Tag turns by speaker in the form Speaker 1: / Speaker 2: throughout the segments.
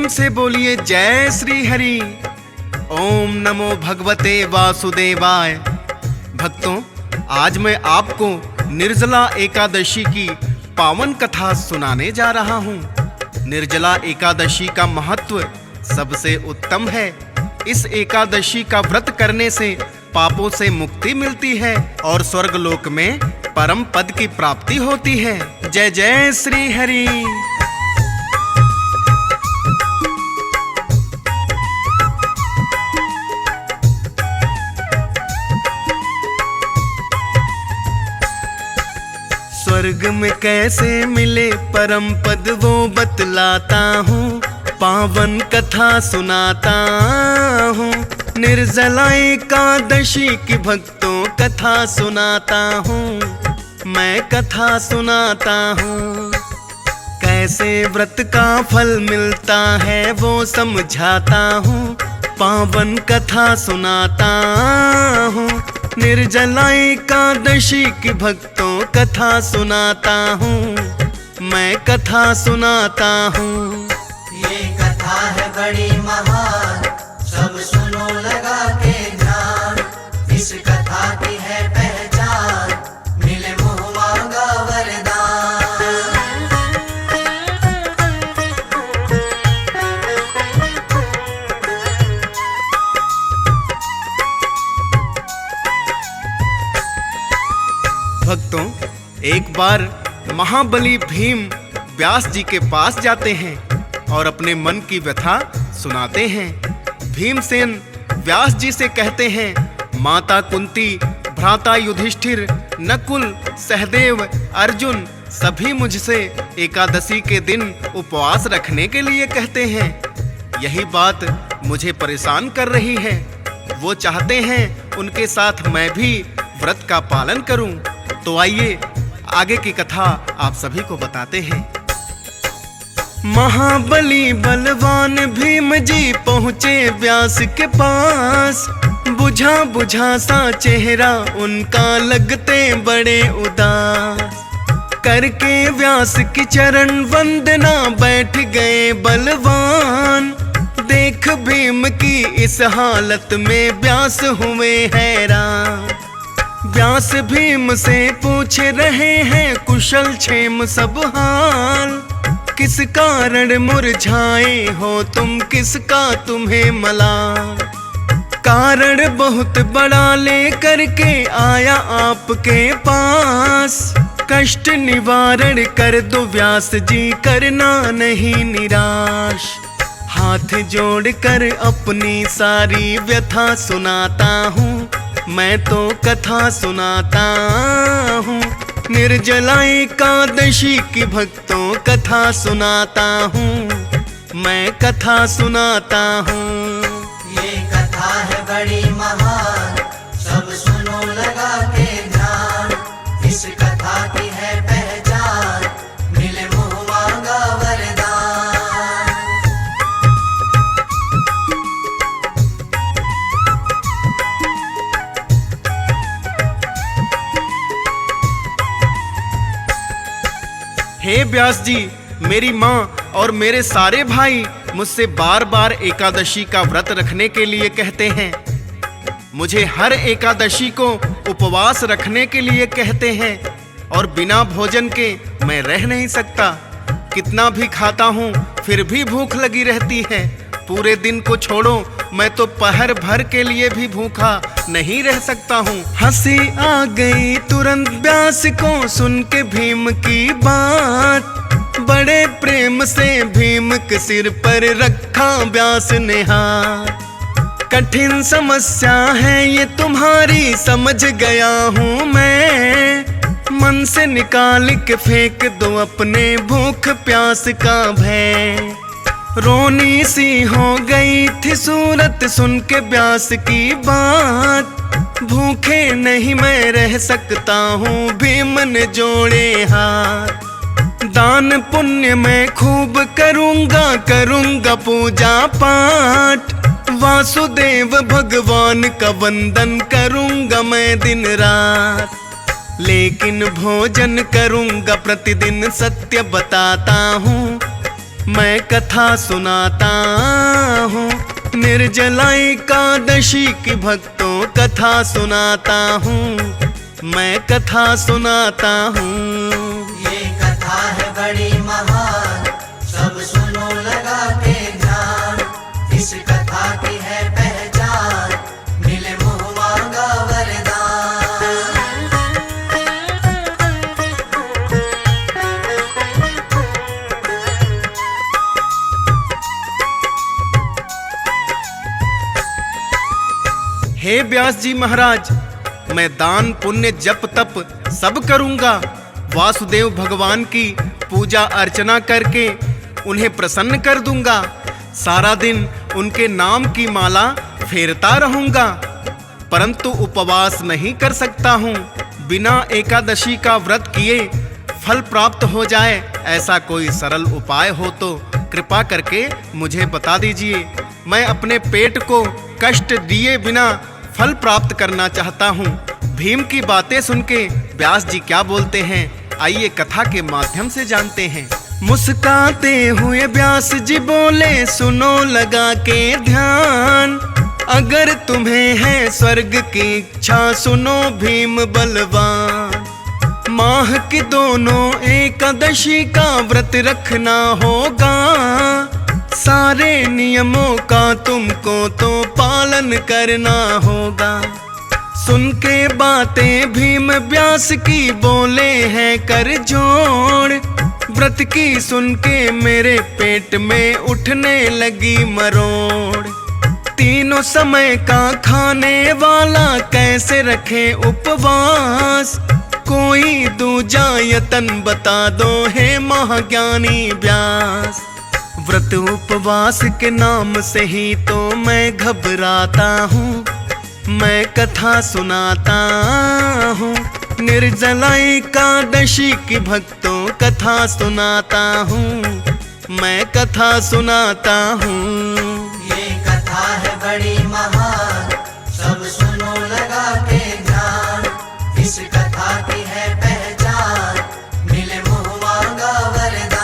Speaker 1: से बोलिए जय श्री हरि। ओम नमो भगवते वासुदेवाय। भक्तों, आज मैं आपको निर्जला एकादशी की पावन कथा सुनाने जा रहा हूँ। निर्जला एकादशी का महत्व सबसे उत्तम है। इस एकादशी का व्रत करने से पापों से मुक्ति मिलती है और स्वर्गलोक में परम पद की प्राप्ति होती है। जय जय श्री हरि। स्वर्ग में कैसे मिले परम पद वो बतलाता हूँ, पावन कथा सुनाता हूँ। निर्जला एकादशी की भक्तों कथा सुनाता हूँ, मैं कथा सुनाता हूँ। कैसे व्रत का फल मिलता है वो समझाता हूँ, पावन कथा सुनाता हूँ। निर्जला एकादशी की भक्तों कथा सुनाता हूँ, मैं कथा सुनाता हूँ।
Speaker 2: ये कथा है बड़ी महान, सब सुनो लगा के ध्यान। इस कथा की है पहचान, मिले मुँह मांगा वरदान।
Speaker 1: भक्तों, एक बार महाबली भीम व्यास जी के पास जाते हैं और अपने मन की व्यथा सुनाते हैं। भीमसेन व्यास जी से कहते हैं, माता कुंती, भ्राता युधिष्ठिर, नकुल, सहदेव, अर्जुन सभी मुझसे एकादशी के दिन उपवास रखने के लिए कहते हैं। यही बात मुझे परेशान कर रही है। वो चाहते हैं उनके साथ मैं भी व्रत का पालन करूं। तो आइए आगे की कथा आप सभी को बताते हैं। महाबली बलवान भीम जी पहुँचे व्यास के पास। बुझा बुझा सा चेहरा उनका लगते बड़े उदास। करके व्यास की चरण वंदना बैठ गए बलवान। देख भीम की इस हालत में व्यास हुए हैरान। व्यास भीम से पूछ रहे हैं कुशल क्षेम सब हाल। किस कारण मुरझाए हो तुम, किसका तुम्हें मलाल। कारण बहुत बड़ा ले करके आया आपके पास। कष्ट निवारण कर दो व्यास जी, करना नहीं निराश। हाथ जोड़कर अपनी सारी व्यथा सुनाता हूँ, मैं तो कथा सुनाता हूँ। निर्जला एकादशी की भक्तों कथा सुनाता हूँ, मैं कथा सुनाता हूँ।
Speaker 2: ये कथा है बड़ी महान, सब सुनो लगा के ध्यान। इस कथा की है पहचान, मिले मुँह मांगा वरदान।
Speaker 1: हे व्यास जी, मेरी माँ और मेरे सारे भाई मुझसे बार बार एकादशी का व्रत रखने के लिए कहते हैं। मुझे हर एकादशी को उपवास रखने के लिए कहते हैं और बिना भोजन के मैं रह नहीं सकता। कितना भी खाता हूँ फिर भी भूख लगी रहती है। पूरे दिन को छोड़ो, मैं तो पहर भर के लिए भी भूखा नहीं रह सकता हूँ। हंसी आ गई तुरंत व्यास को सुन के भीम की बात। बड़े प्रेम से भीम के सिर पर रखा व्यास ने हाथ। कठिन समस्या है ये तुम्हारी, समझ गया हूँ मैं। मन से निकाल के फेंक दो अपने भूख प्यास का भय। रोनी सी हो गई थी सूरत सुन के व्यास की बात। भूखे नहीं मैं रह सकता हूँ, भीम ने जोड़े हाथ। दान पुण्य मैं खूब करूँगा, करूँगा पूजा पाठ। वासुदेव भगवान का वंदन करूँगा मैं दिन रात। लेकिन भोजन करूँगा प्रतिदिन, सत्य बताता हूँ। मैं कथा सुनाता हूँ, निर्जला एकादशी की भक्तों कथा सुनाता हूँ, मैं कथा सुनाता हूँ।
Speaker 2: ये कथा है बड़ी महान, सब सुनो लगा के ध्यान। इस कथा की है पहचान, मिले मुँह मांगा वरदान।
Speaker 1: हे व्यास जी महाराज, मैं दान पुण्य जप तप सब करूंगा। वासुदेव भगवान की पूजा अर्चना करके उन्हें प्रसन्न कर दूंगा। सारा दिन उनके नाम की माला फेरता रहूंगा, परंतु उपवास नहीं कर सकता हूँ। बिना एकादशी का व्रत किए फल प्राप्त हो जाए, ऐसा कोई सरल उपाय हो तो कृपा करके मुझे बता दीजिए। मैं अपने पेट को कष्ट दिए बिना फल प्राप्त करना चाहता हूँ। भीम की बातें सुन के व्यास जी क्या बोलते हैं, आइए कथा के माध्यम से जानते हैं। मुस्काते हुए व्यास जी बोले, सुनो लगा के ध्यान। अगर तुम्हें है स्वर्ग की इच्छा, सुनो भीम बलवान। माह की दोनों एकादशी का व्रत रखना होगा। सारे नियमों का तुमको तो पालन करना होगा। सुन के बातें भीम व्यास की बोले हैं कर जोड़। व्रत की सुन के मेरे पेट में उठने लगी मरोड़। तीनों समय का खाने वाला कैसे रखे उपवास, कोई दूजा यतन बता दो हे महाज्ञानी व्यास। व्रत उपवास के नाम से ही तो मैं घबराता हूँ, मैं कथा सुनाता हूँ। निर्जला एकादशी की भक्तों कथा सुनाता हूँ, मैं कथा सुनाता हूँ।
Speaker 2: ये कथा है बड़ी महान, सब सुनो लगा के ध्यान। इस कथा की है पहचान, मिले मुँह मांगा वरदान।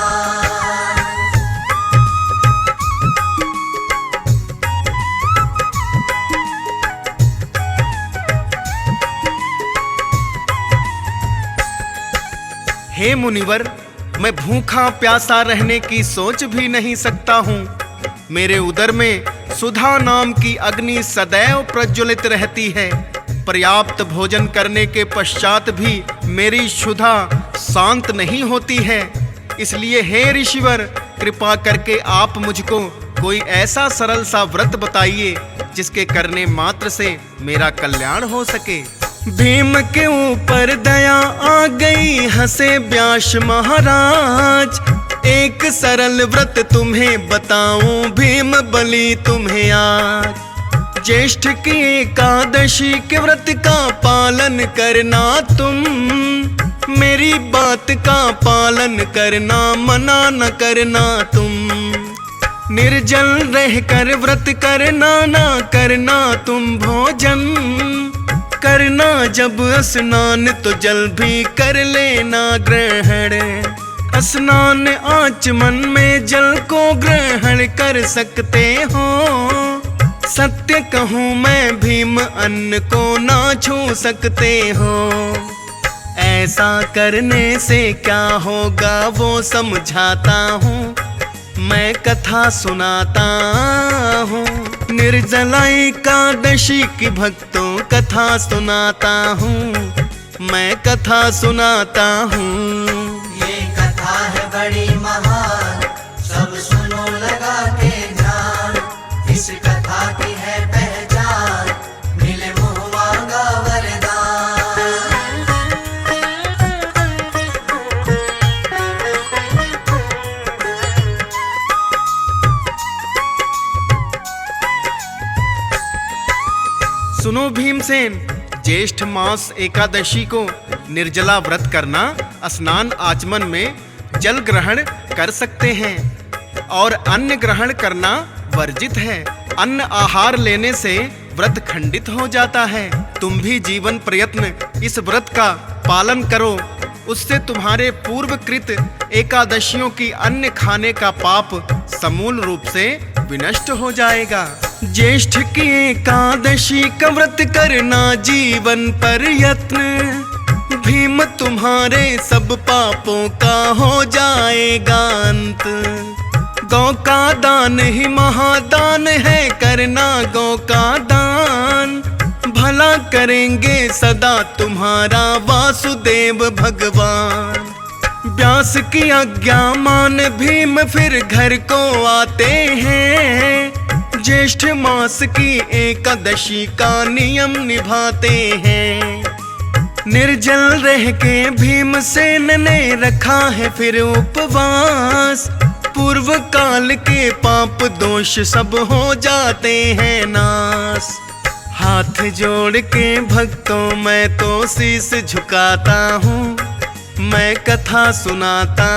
Speaker 1: हे मुनिवर, मैं भूखा प्यासा रहने की सोच भी नहीं सकता हूँ। मेरे उदर में सुधा नाम की अग्नि सदैव प्रज्वलित रहती है। पर्याप्त भोजन करने के पश्चात भी मेरी क्षुधा शांत नहीं होती है। इसलिए हे ऋषिवर, कृपा करके आप मुझको कोई ऐसा सरल सा व्रत बताइए जिसके करने मात्र से मेरा कल्याण हो सके। भीम के ऊपर दया आ गई, हंसे व्यास महाराज। एक सरल व्रत तुम्हें बताऊं भीम बलि तुम्हें आज। ज्येष्ठ की एकादशी के व्रत का पालन करना तुम, मेरी बात का पालन करना, मना न करना तुम। निर्जल रहकर व्रत करना, ना करना तुम भोजन। करना जब स्नान तो जल भी कर लेना ग्रहण। स्नान आचमन में जल को ग्रहण कर सकते हो। सत्य कहूँ मैं भीम, अन्न को ना छू सकते हो। ऐसा करने से क्या होगा वो समझाता हूँ, मैं कथा सुनाता हूँ। निर्जला एकादशी की भक्तों कथा सुनाता हूँ, मैं कथा सुनाता हूँ।
Speaker 2: ये कथा है बड़ी महान, सब सुनो लगा के ध्यान। इस कथा की है पहचान, मिले मुँह मांगा वरदान।
Speaker 1: सुनो भीमसेन, ज्येष्ठ मास एकादशी को निर्जला व्रत करना, स्नान आचमन में जल ग्रहण कर सकते हैं और अन्न ग्रहण करना वर्जित है। अन्न आहार लेने से व्रत खंडित हो जाता है। तुम भी जीवन प्रयत्न इस व्रत का पालन करो, उससे तुम्हारे पूर्वकृत एकादशियों की अन्न खाने का पाप समूल रूप से विनष्ट हो जाएगा। ज्येष्ठ की एकादशी का व्रत करना जीवन पर्यत्न, भीम तुम्हारे सब पापों का हो जाएगा अंत। गौ का दान ही महादान है, करना गौ का दान, भला करेंगे सदा तुम्हारा वासुदेव भगवान। व्यास की आज्ञा मान भीम फिर घर को आते हैं, ज्येष्ठ मास की एकादशी का नियम निभाते हैं। निर्जल रह के भीमसेन ने रखा है फिर उपवास, पूर्व काल के पाप दोष सब हो जाते हैं नाश। हाथ जोड़ के भक्तों मैं तो शीश झुकाता हूँ, मैं कथा सुनाता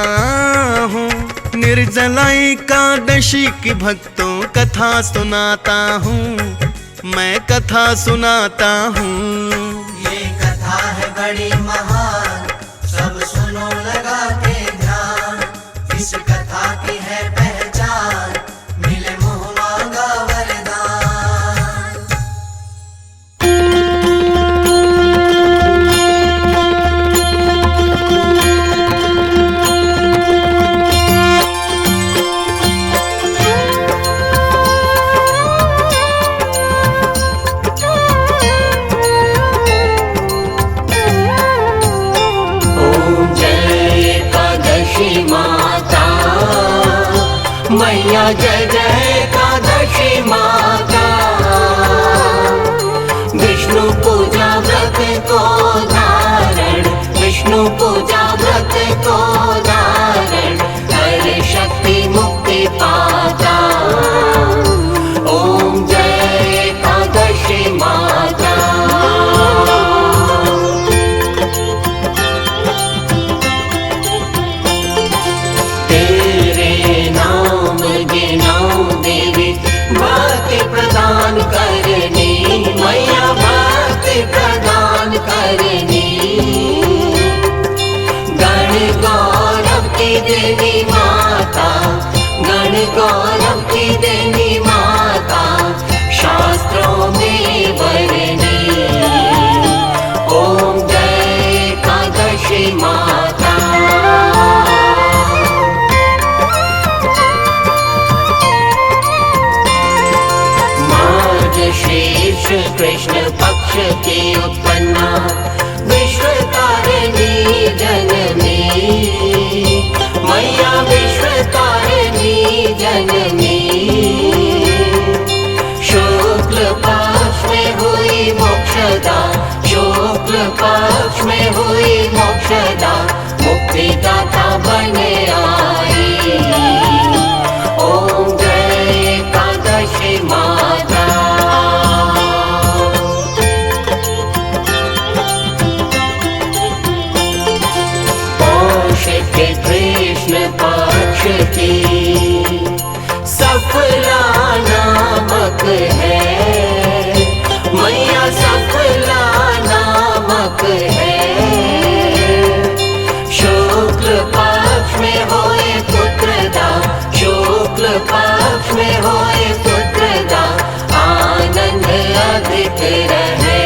Speaker 1: हूँ। निर्जला एकादशी की भक्तों कथा सुनाता हूँ, मैं कथा सुनाता हूँ।
Speaker 2: ये कथा है बड़ी महान, सब सुनो लगा के ध्यान। इस कथा की है पहचान, मिले मुँह मांगा वरदान।
Speaker 3: माता मैया जय जय एकादशी माता, विष्णु पूजा व्रत को धारण, विष्णु पूजा व्रत को धारण, कर शक्ति मुक्ति पाता। ओम जय एकादशी माता। करनी मैया भक्ति प्रदान करनी, गण गौरव की देवी माता, गण गौरव की देवी माता, शास्त्रों में वर्णी। ओम जय एकादशी माता। शीर्ष कृष्ण पक्ष की उत्पन्ना, विश्व तारिणी जननी मैया, विश्व तारिणी जननी। शुक्ल पक्ष में हुई मोक्षदा, शुक्ल पक्ष में हुई मोक्षदा, मुक्तिदाता बन आई। ओम जय एकादशी माता। कृष्ण पक्ष की सफला नामक है मैया, सफला नामक है। शुक्ल पक्ष में होए पुत्रदा, शुक्ल पक्ष में होए पुत्रदा, आनंद अधिक रहे।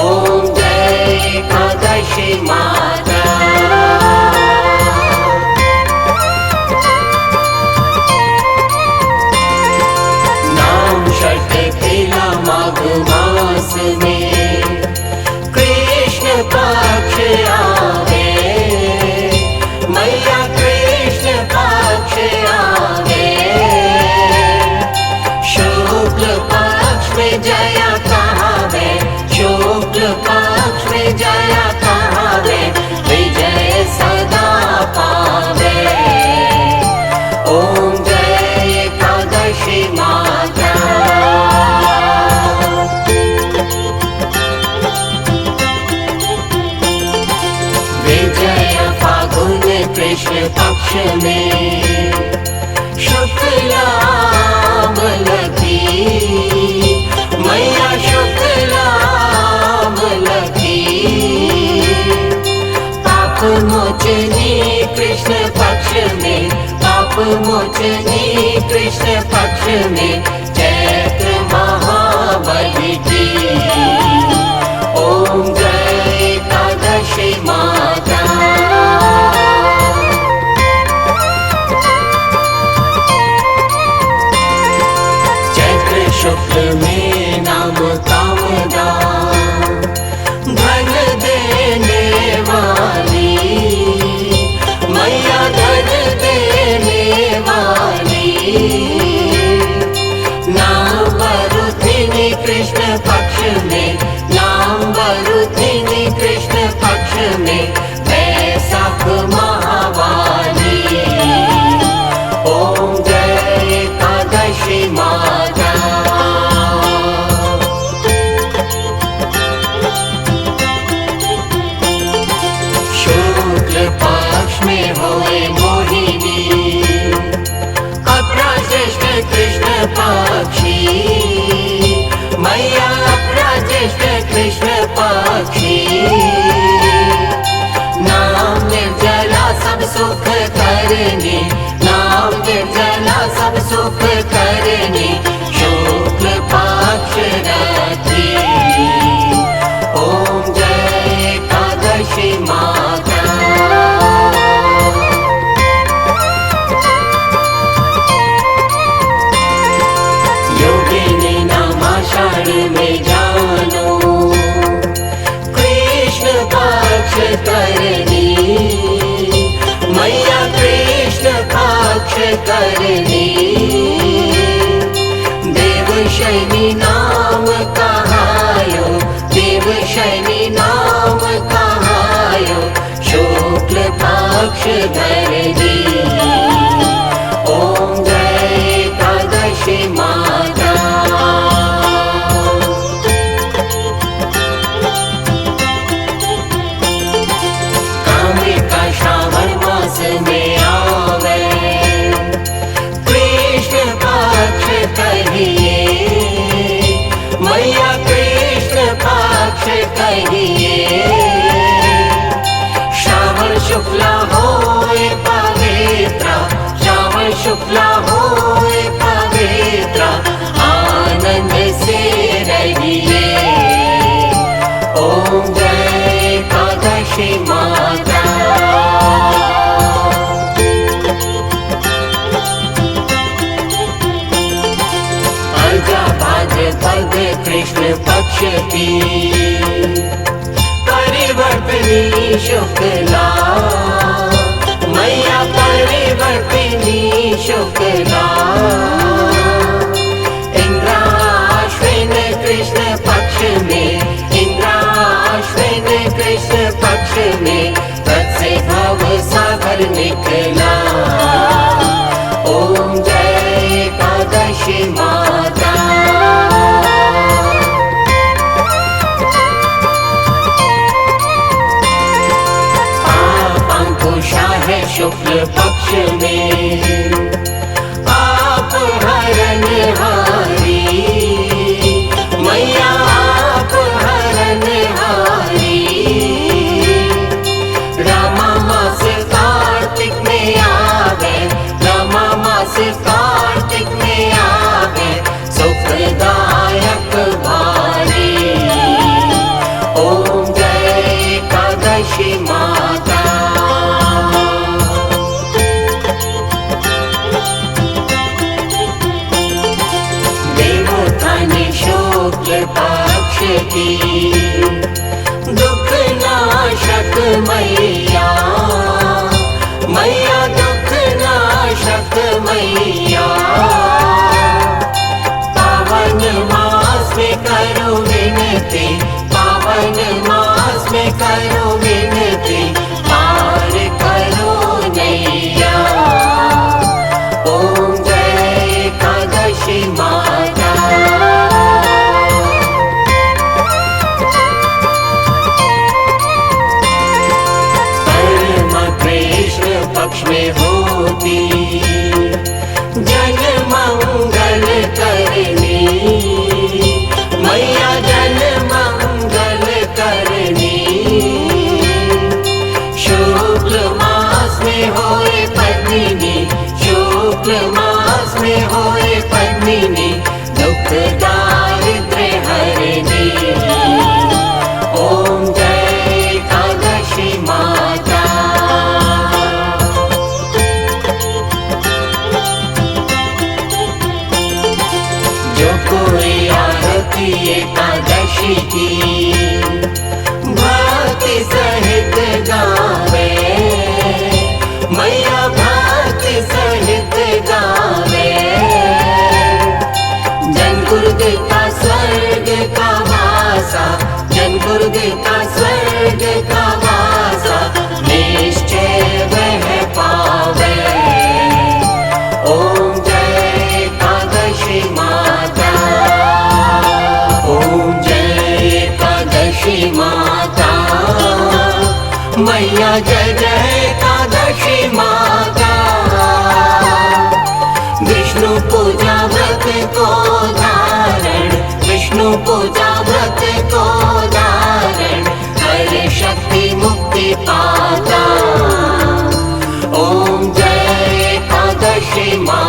Speaker 3: ओम जय एकादशी माता। माघ मास में कृष्ण पक्ष आवे मैया, कृष्ण पक्ष आवे। शुक्ल पक्ष में जया कहावे, शुक्ल पक्ष में जया कहावे, विजय सदा पावे। ओम जय एकादशी माता। मोचनी कृष्ण पक्ष में चैत्र महाबली की। ओम जय एकादशी माता। चैत्र शुक्ल में नाम कामदा धन देने वाली मैया, धन देने वाली। नाम वरुधिनी कृष्ण पक्ष में, नाम वरुधिनी कृष्ण पक्ष में वैशाख महावाली। ओम जय एकादशी माता। शुक्ल पक्ष में होए मोहिनी, अपराज्येष्ठ कृष्ण पक्षी मैया, अपराज्येष्ठ कृष्ण पक्षी। नाम निर्जला सब सुख करनी, नाम निर्जला सब सुख करनी शुक्ल पक्ष रात्रि। ओम जय एकादशी माता। योगिनी नाम आषाढ़ में जानो, कृष्ण पक्ष करनी मैया, कृष्ण पक्ष करनी। देव शनि नाम कहायो, देव शनि नाम कहायो शुक्ल पक्ष धरनी। ओम जय एकादशी माता। कामिका श्रावण मास में आवे, कृष्ण पक्ष कहिए मैया, कृष्ण पक्ष कहिए। श्रावण शुक्ला होए पवित्र, श्रावण शुक्ला होए पवित्र, आनंद से रहिए। ओम जय एकादशी माता। अजा भाद्रपद कृष्ण पक्ष की परिवर्तनी शुक्ला मैया, परिवर्तनी शुक्ला। इंद्राश्विन कृष्ण पक्ष में, इंद्राश्विन कृष्ण पक्ष में तत् से भव सागर निकला। ओम जय एकादशी माता। अंकुशा है शुक्ल पक्ष में, आप हरण हारी मैया, आप हरण हारी। रमा मास कार्तिक में आवे, रमा मास कार्तिक में आवे सुखदायक भारी। ओम जय एकादशी माता। देवोत्थानी शुक्ल पक्ष की दुख नाशक मैया, मैया दुख नाशक मैया। पावन मास में करो विनती, पावन मास में करो विनती, पार करो नैया। ओम जय एकादशी माता। परमा कृष्ण पक्ष में होती जन मंगल करनी मैया, जन मंगल करनी। एकादशी की भक्ति सहित गावे, मैया भक्ति सहित गावे। जन गुरुदेव का स्वर्ग का वासा, जन गुरुदेव का स्वर्ग का वासा, निश्चय वह पावे। ओम जय एकादशी माता, ओम जय एकादशी माता, मैया जय जय एकादशी माता। विष्णु पूजा व्रत को धारण, विष्णु पूजा व्रत को धारण, कर शक्ति मुक्ति पाता। ओम जय एकादशी माता।